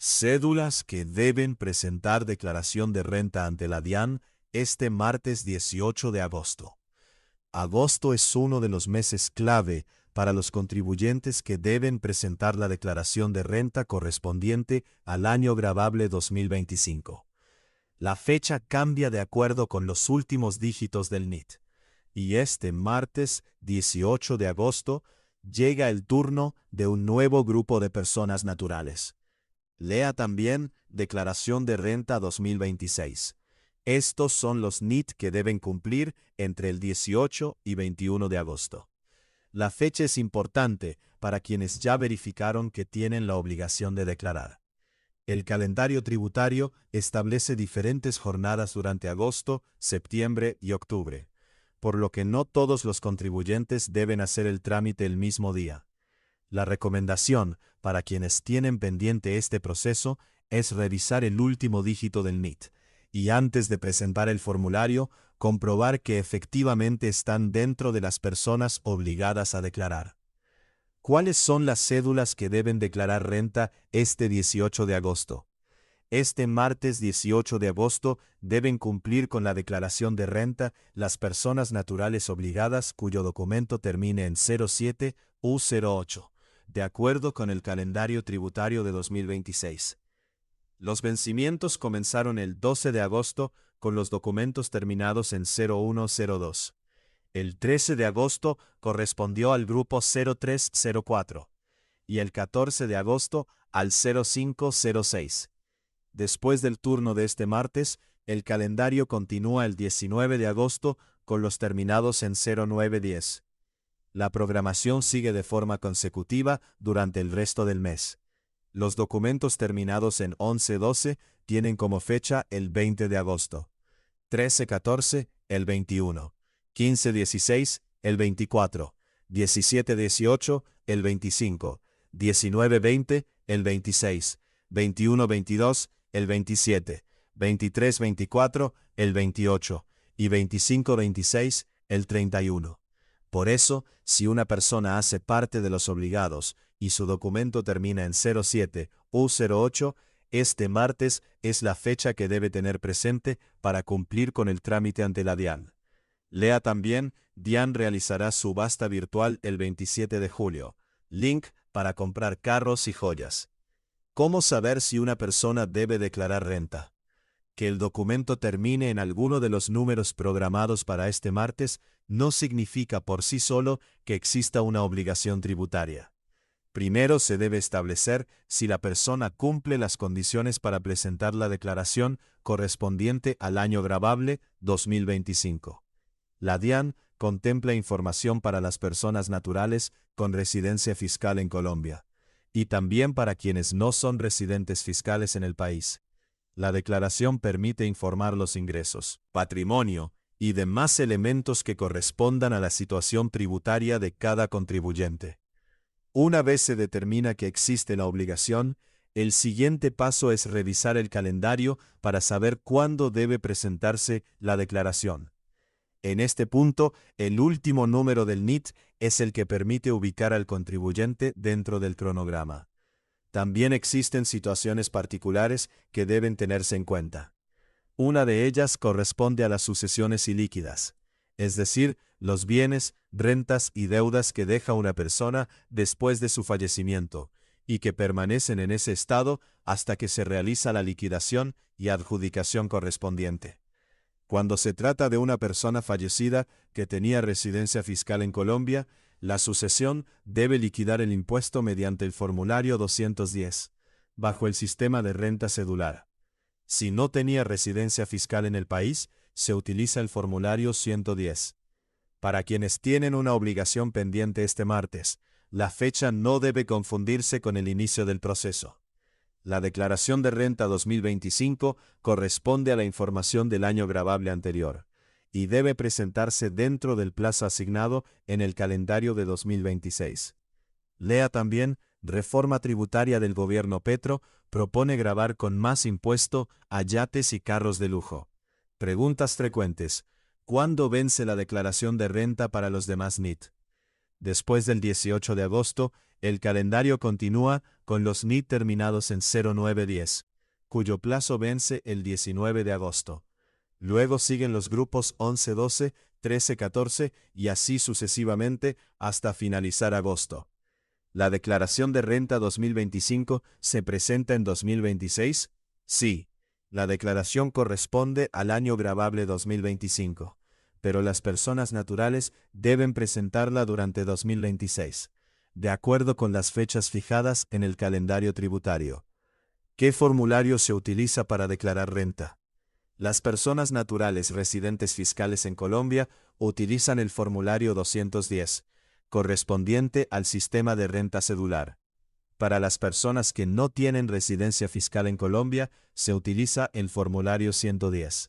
Cédulas que deben presentar declaración de renta ante la DIAN este martes 18 de agosto. Agosto es uno de los meses clave para los contribuyentes que deben presentar la declaración de renta correspondiente al año gravable 2025. La fecha cambia de acuerdo con los últimos dígitos del NIT, y este martes 18 de agosto llega el turno de un nuevo grupo de personas naturales. Lea también Declaración de Renta 2026. Estos son los NIT que deben cumplir entre el 18 y 21 de agosto. La fecha es importante para quienes ya verificaron que tienen la obligación de declarar. El calendario tributario establece diferentes jornadas durante agosto, septiembre y octubre, por lo que no todos los contribuyentes deben hacer el trámite el mismo día. La recomendación para quienes tienen pendiente este proceso es revisar el último dígito del NIT y antes de presentar el formulario, comprobar que efectivamente están dentro de las personas obligadas a declarar. ¿Cuáles son las cédulas que deben declarar renta este 18 de agosto? Este martes 18 de agosto deben cumplir con la declaración de renta las personas naturales obligadas cuyo documento termine en 07 u 08. De acuerdo con el calendario tributario de 2026. Los vencimientos comenzaron el 12 de agosto con los documentos terminados en 0102. El 13 de agosto correspondió al grupo 0304 y el 14 de agosto al 0506. Después del turno de este martes, el calendario continúa el 19 de agosto con los terminados en 0910. La programación sigue de forma consecutiva durante el resto del mes. Los documentos terminados en 11-12 tienen como fecha el 20 de agosto, 13-14 el 21, 15-16 el 24, 17-18 el 25, 19-20 el 26, 21-22 el 27, 23-24 el 28 y 25-26 el 31. Por eso, si una persona hace parte de los obligados y su documento termina en 07 u 08, este martes es la fecha que debe tener presente para cumplir con el trámite ante la DIAN. Lea también, DIAN realizará subasta virtual el 27 de julio. Link para comprar carros y joyas. ¿Cómo saber si una persona debe declarar renta? Que el documento termine en alguno de los números programados para este martes no significa por sí solo que exista una obligación tributaria. Primero se debe establecer si la persona cumple las condiciones para presentar la declaración correspondiente al año gravable 2025. La DIAN contempla información para las personas naturales con residencia fiscal en Colombia, y también para quienes no son residentes fiscales en el país. La declaración permite informar los ingresos, patrimonio y demás elementos que correspondan a la situación tributaria de cada contribuyente. Una vez se determina que existe la obligación, el siguiente paso es revisar el calendario para saber cuándo debe presentarse la declaración. En este punto, el último número del NIT es el que permite ubicar al contribuyente dentro del cronograma. También existen situaciones particulares que deben tenerse en cuenta. Una de ellas corresponde a las sucesiones ilíquidas, es decir, los bienes, rentas y deudas que deja una persona después de su fallecimiento, y que permanecen en ese estado hasta que se realiza la liquidación y adjudicación correspondiente. Cuando se trata de una persona fallecida que tenía residencia fiscal en Colombia, la sucesión debe liquidar el impuesto mediante el formulario 210, bajo el sistema de renta cedular. Si no tenía residencia fiscal en el país, se utiliza el formulario 110. Para quienes tienen una obligación pendiente este martes, la fecha no debe confundirse con el inicio del proceso. La declaración de renta 2025 corresponde a la información del año gravable anterior y debe presentarse dentro del plazo asignado en el calendario de 2026. Lea también, reforma tributaria del gobierno Petro propone gravar con más impuesto a yates y carros de lujo. Preguntas frecuentes. ¿Cuándo vence la declaración de renta para los demás NIT? Después del 18 de agosto, el calendario continúa con los NIT terminados en 0910, cuyo plazo vence el 19 de agosto. Luego siguen los grupos 11-12, 13-14 y así sucesivamente hasta finalizar agosto. ¿La declaración de renta 2025 se presenta en 2026? Sí, la declaración corresponde al año gravable 2025, pero las personas naturales deben presentarla durante 2026, de acuerdo con las fechas fijadas en el calendario tributario. ¿Qué formulario se utiliza para declarar renta? Las personas naturales residentes fiscales en Colombia utilizan el formulario 210, correspondiente al sistema de renta cedular. Para las personas que no tienen residencia fiscal en Colombia, se utiliza el formulario 110.